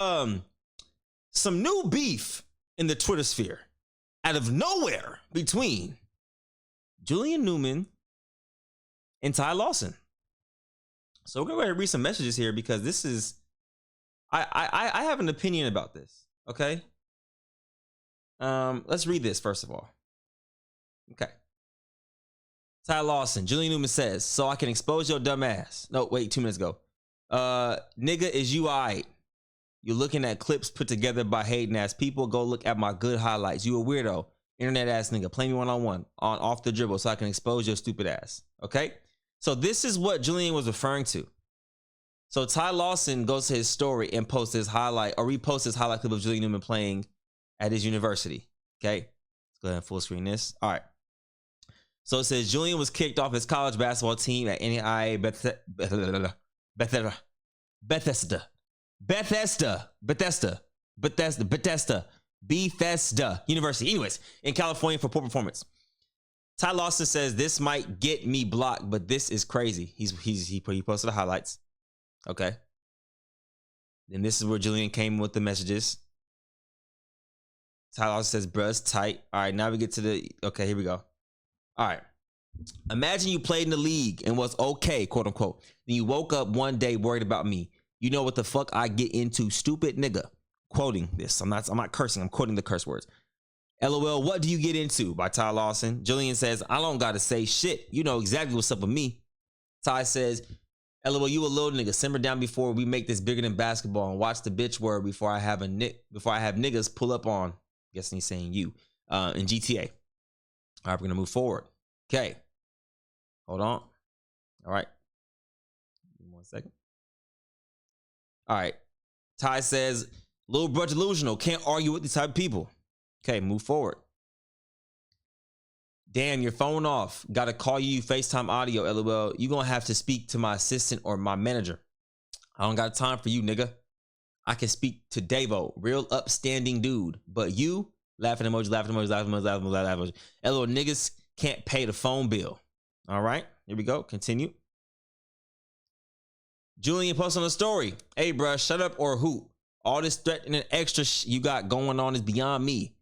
um some new beef in the Twitter sphere out of nowhere between Julian Newman and Ty Lawson. So we're gonna go ahead and read some messages here because this is I have an opinion about this. Okay. Let's read this first of all. Okay. Ty Lawson, Julian Newman says, so I can expose your dumb ass. No, wait, 2 minutes ago. Nigga, is you alright? You're looking at clips put together by hating ass people. Go look at my good highlights. You a weirdo. Internet ass nigga. Play me one-on-one on off the dribble so I can expose your stupid ass. Okay? So this is what Julian was referring to. So Ty Lawson goes to his story and posts his highlight or reposts his highlight clip of Julian Newman playing at his university. Okay? Let's go ahead and full screen this. All right. So it says Julian was kicked off his college basketball team at NAIA Bethesda University. Anyways, in California for poor performance. Ty Lawson says this might get me blocked, but this is crazy. He posted the highlights. Okay. Then this is where Julian came with the messages. Ty Lawson says, bruh, it's tight. All right, now we get to the, okay, here we go. All right. Imagine you played in the league and was okay, quote unquote. Then you woke up one day worried about me. You know what the fuck I get into, stupid nigga. Quoting this. I'm not cursing. I'm quoting the curse words. LOL, what do you get into? By Ty Lawson. Julian says, I don't got to say shit. You know exactly what's up with me. Ty says, LOL, you a little nigga. Simmer down before we make this bigger than basketball and watch the bitch word before I have niggas pull up on, guessing he's saying you, in GTA. All right, we're going to move forward. Okay. Hold on. All right. 1 second. All right. Ty says, little bro delusional. Can't argue with these type of people. Okay, move forward. Damn, your phone off. Got to call you FaceTime audio, LOL. You going to have to speak to my assistant or my manager. I don't got time for you, nigga. I can speak to Davo, real upstanding dude. But you, laughing emoji, laughing emoji, laughing emoji, laughing emoji, laughing emoji. LOL, niggas can't pay the phone bill. All right, here we go. Continue. Julian posts on the story. Hey, bruh, shut up or hoot. All this threatening extra you got going on is beyond me.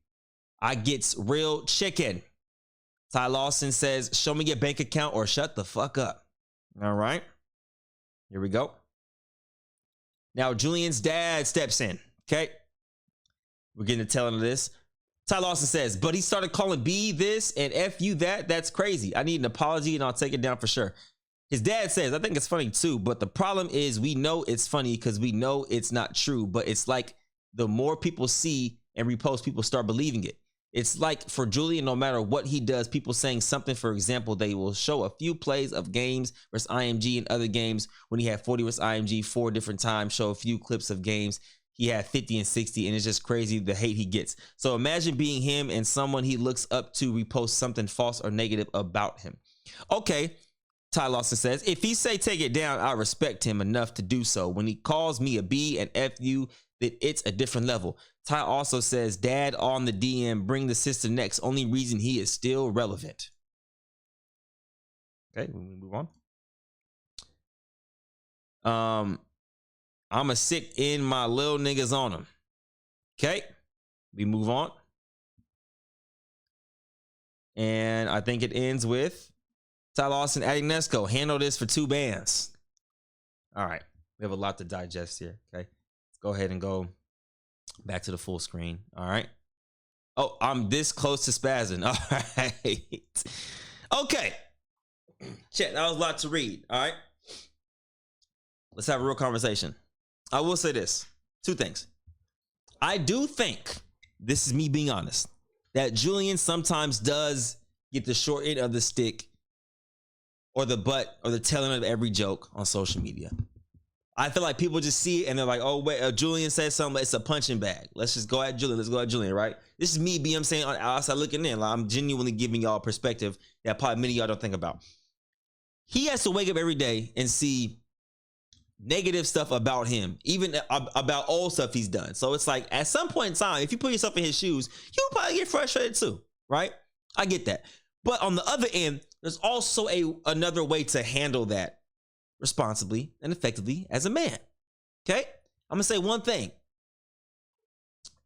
I gets real chicken. Ty Lawson says, show me your bank account or shut the fuck up. All right. Here we go. Now, Julian's dad steps in. Okay. We're getting the telling of this. Ty Lawson says, but he started calling B this and F you that. That's crazy. I need an apology and I'll take it down for sure. His dad says, I think it's funny too, but the problem is we know it's funny because we know it's not true, but it's like the more people see and repost, people start believing it. It's like for Julian, no matter what he does, people saying something, for example, they will show a few plays of games versus IMG and other games when he had 40 versus IMG 4 different times, show a few clips of games. He had 50 and 60, and it's just crazy the hate he gets. So imagine being him and someone he looks up to repost something false or negative about him. Okay. Ty Lawson says, if he say take it down, I respect him enough to do so. When he calls me a B and F you, that it's a different level. Ty also says, dad on the DM, bring the sister next. Only reason he is still relevant. Okay, we move on. I'm a sick in my little niggas on him. Okay, we move on. And I think it ends with Ty Lawson adding Nesco. Handle this for 2 bands. All right. We have a lot to digest here. Okay. Let's go ahead and go back to the full screen. All right. Oh, I'm this close to spazzing. All right. Okay. Chat, that was a lot to read. All right. Let's have a real conversation. I will say this. 2 things. I do think, this is me being honest, that Julian sometimes does get the short end of the stick or the butt or the telling of every joke on social media. I feel like people just see it and they're like, oh, wait, Julian said something, it's a punching bag. Let's just go at Julian. Let's go at Julian, right? This is me, I'm saying on outside looking in. Like, I'm genuinely giving y'all a perspective that probably many of y'all don't think about. He has to wake up every day and see negative stuff about him, even about old stuff he's done. So it's like at some point in time, if you put yourself in his shoes, you'll probably get frustrated too, right? I get that. But on the other end, there's also another way to handle that responsibly and effectively as a man. Okay? I'm gonna say one thing.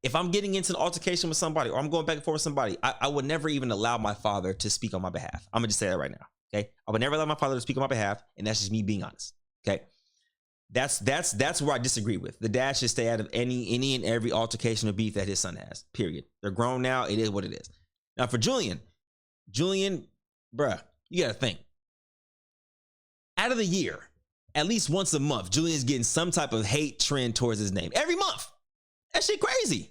If I'm getting into an altercation with somebody or I'm going back and forth with somebody, I would never even allow my father to speak on my behalf. I'm gonna just say that right now. Okay. I would never allow my father to speak on my behalf. And that's just me being honest. Okay. That's where I disagree with. The dad should stay out of any and every altercation or beef that his son has. Period. They're grown now. It is what it is. Now for Julian, bruh, you gotta think. Out of the year, at least once a month, Julian's getting some type of hate trend towards his name. Every month. That shit crazy.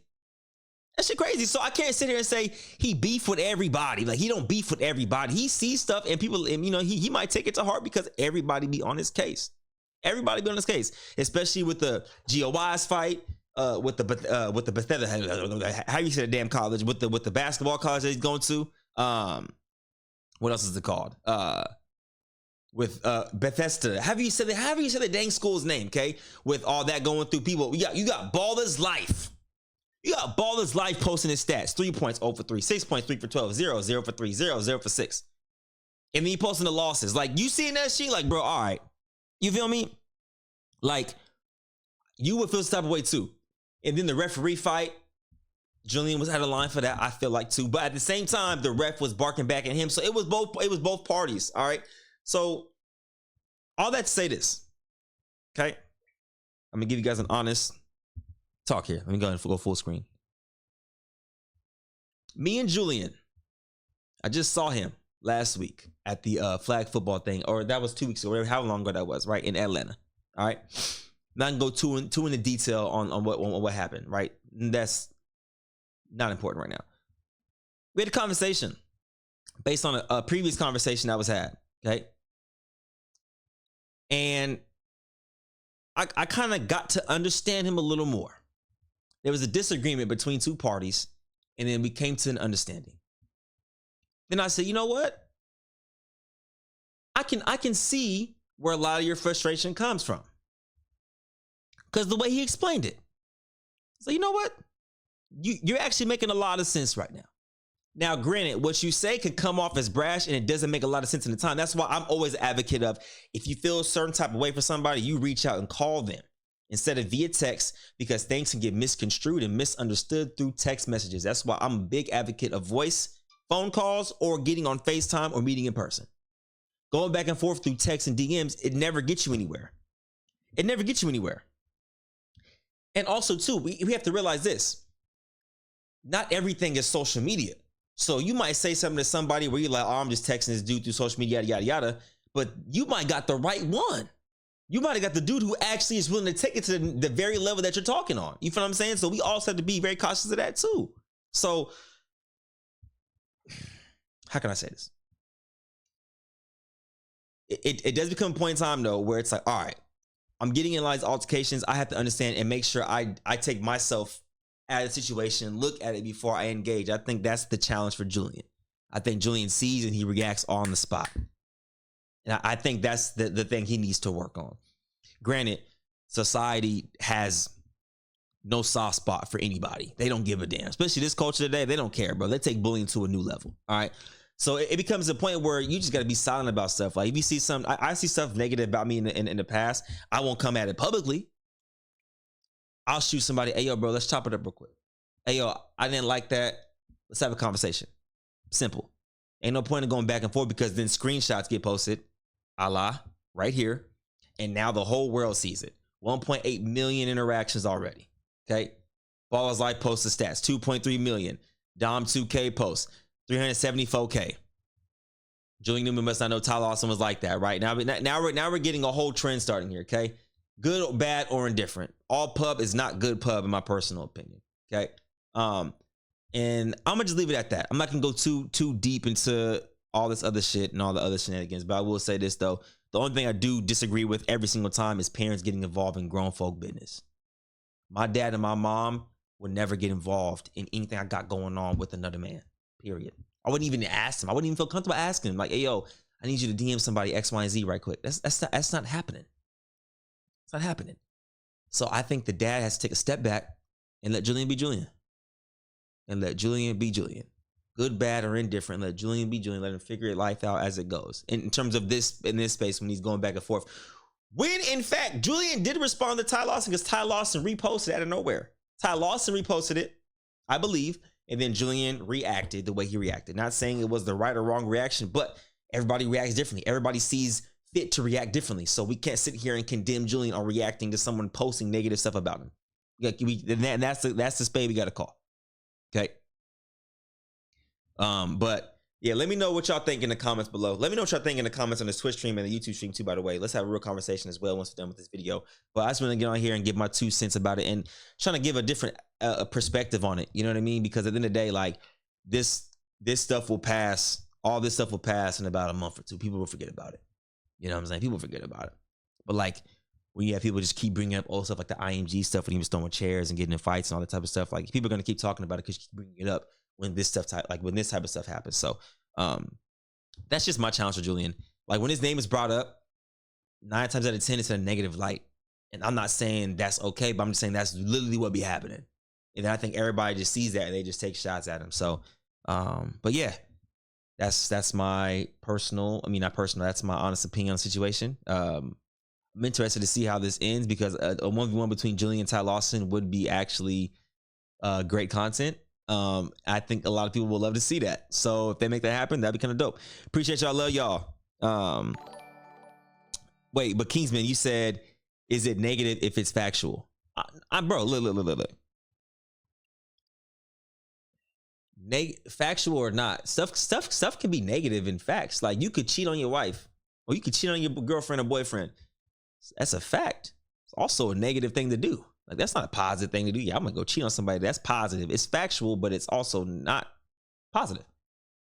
That shit crazy. So I can't sit here and say he beef with everybody. Like, he don't beef with everybody. He sees stuff and people, and he might take it to heart because everybody be on his case. Everybody be on his case, especially with the GOY's fight, with the Bethesda, how you say the damn college, with the basketball college that he's going to. What else is it called? With Bethesda. Have you said the dang school's name, okay? With all that going through, people, you got Baller's Life. You got Baller's Life posting his stats. 3 points, 0 for 3, 6 points, 3 for 12, 0, 0 for 3, 0, 0 for 6. And then he posting the losses. Like, you seeing that shit? Like, bro, all right. You feel me? Like, you would feel some type of way too. And then the referee fight, Julian was out of line for that, I feel like too. But at the same time, the ref was barking back at him. So it was both parties. All right. So all that to say this. Okay. I'm gonna give you guys an honest talk here. Let me go ahead and go full screen. Me and Julian, I just saw him last week at the flag football thing, or that was 2 weeks ago, how long ago that was, right? In Atlanta. All right. Not gonna go too into detail on what happened, right? That's not important right now. We had a conversation based on a previous conversation that was had, okay? And I kind of got to understand him a little more. There was a disagreement between two parties, and then we came to an understanding. Then I said, you know what? I can see where a lot of your frustration comes from. Because the way he explained it. So you know what? You're actually making a lot of sense right now. Now, granted, what you say could come off as brash and it doesn't make a lot of sense in the time. That's why I'm always an advocate of, if you feel a certain type of way for somebody, you reach out and call them instead of via text, because things can get misconstrued and misunderstood through text messages. That's why I'm a big advocate of voice, phone calls, or getting on FaceTime or meeting in person. Going back and forth through text and DMs, it never gets you anywhere. It never gets you anywhere. And also, too, we have to realize this. Not everything is social media. So you might say something to somebody where you're like, oh, I'm just texting this dude through social media, yada, yada, yada. But you might got the right one. You might have got the dude who actually is willing to take it to the very level that you're talking on. You feel what I'm saying? So we also have to be very cautious of that, too. So how can I say this? It does become a point in time, though, where it's like, all right, I'm getting in these altercations. I have to understand and make sure I take myself out of the situation, look at it before I engage. I think that's the challenge for Julian. I think Julian sees and he reacts on the spot. And I think that's the thing he needs to work on. Granted, society has no soft spot for anybody. They don't give a damn. Especially this culture today, they don't care, bro. They take bullying to a new level. All right. So it becomes a point where you just got to be silent about stuff. Like if you see something, I see stuff negative about me in the past, I won't come at it publicly. I'll shoot somebody, hey, yo, bro, let's chop it up real quick. Hey, yo, I didn't like that. Let's have a conversation. Simple. Ain't no point in going back and forth, because then screenshots get posted, a la right here. And now the whole world sees it. 1.8 million interactions already. Okay. Baller's Life posted stats, 2.3 million. Dom 2K posts, 374K. Julian Newman must not know Ty Lawson was like that, right? Now we're getting a whole trend starting here, okay? Good or bad or indifferent. All pub is not good pub in my personal opinion. Okay. And I'm gonna just leave it at that. I'm not gonna go too deep into all this other shit and all the other shenanigans, but I will say this though. The only thing I do disagree with every single time is parents getting involved in grown folk business. My dad and my mom would never get involved in anything I got going on with another man. Period. I wouldn't even ask them. I wouldn't even feel comfortable asking him, like, hey yo, I need you to DM somebody X, Y, and Z right quick. That's not happening. It's not happening. So I think the dad has to take a step back and let Julian be Julian. And let Julian be Julian. Good, bad, or indifferent. Let Julian be Julian. Let him figure life out as it goes. In terms of this, in this space, when he's going back and forth. When, in fact, Julian did respond to Ty Lawson, because Ty Lawson reposted it out of nowhere. Ty Lawson reposted it. I believe. And then Julian reacted the way he reacted. Not saying it was the right or wrong reaction, but everybody reacts differently. Everybody sees fit to react differently. So we can't sit here and condemn Julian on reacting to someone posting negative stuff about him. And that's the spade we got to call. Okay. But yeah, let me know what y'all think in the comments below. Let me know what y'all think in the comments on this Twitch stream and the YouTube stream too, by the way. Let's have a real conversation as well once we're done with this video. But I just want to get on here and give my 2 cents about it and trying to give a different perspective on it. You know what I mean? Because at the end of the day, like this stuff will pass. All this stuff will pass in about a month or 2. People will forget about it. You know what I'm saying? People forget about it. But like when you have people just keep bringing up old stuff like the IMG stuff when he was throwing chairs and getting in fights and all that type of stuff, like people are going to keep talking about it because you keep bringing it up when this stuff when this type of stuff happens. So that's just my challenge for Julian. Like when his name is brought up, 9 times out of 10 it's in a negative light. And I'm not saying that's okay, but I'm just saying that's literally what be happening. And I think everybody just sees that and they just take shots at him. So but yeah, that's my personal, not personal, that's my honest opinion on the situation. I'm interested to see how this ends because a 1v1 between Julian and Ty Lawson would be actually great content. I think a lot of people will love to see that. So if they make that happen, that'd be kind of dope. Appreciate y'all. Love y'all. Wait, but Kingsman, you said, is it negative if it's factual? Bro, look. Factual or not, stuff can be negative in facts. Like you could cheat on your wife or you could cheat on your girlfriend or boyfriend. That's a fact. It's also a negative thing to do. Like that's not a positive thing to do. Yeah, I'm gonna go cheat on somebody. That's positive. It's factual, but it's also not positive.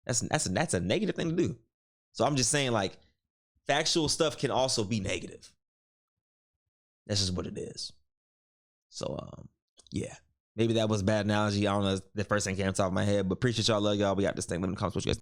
That's a negative thing to do. So I'm just saying, like, factual stuff can also be negative. That's just what it is. So yeah, maybe that was a bad analogy. I don't know. The first thing came off the top of my head, but appreciate y'all. Love y'all. We got this thing. Let me know in the comments what you guys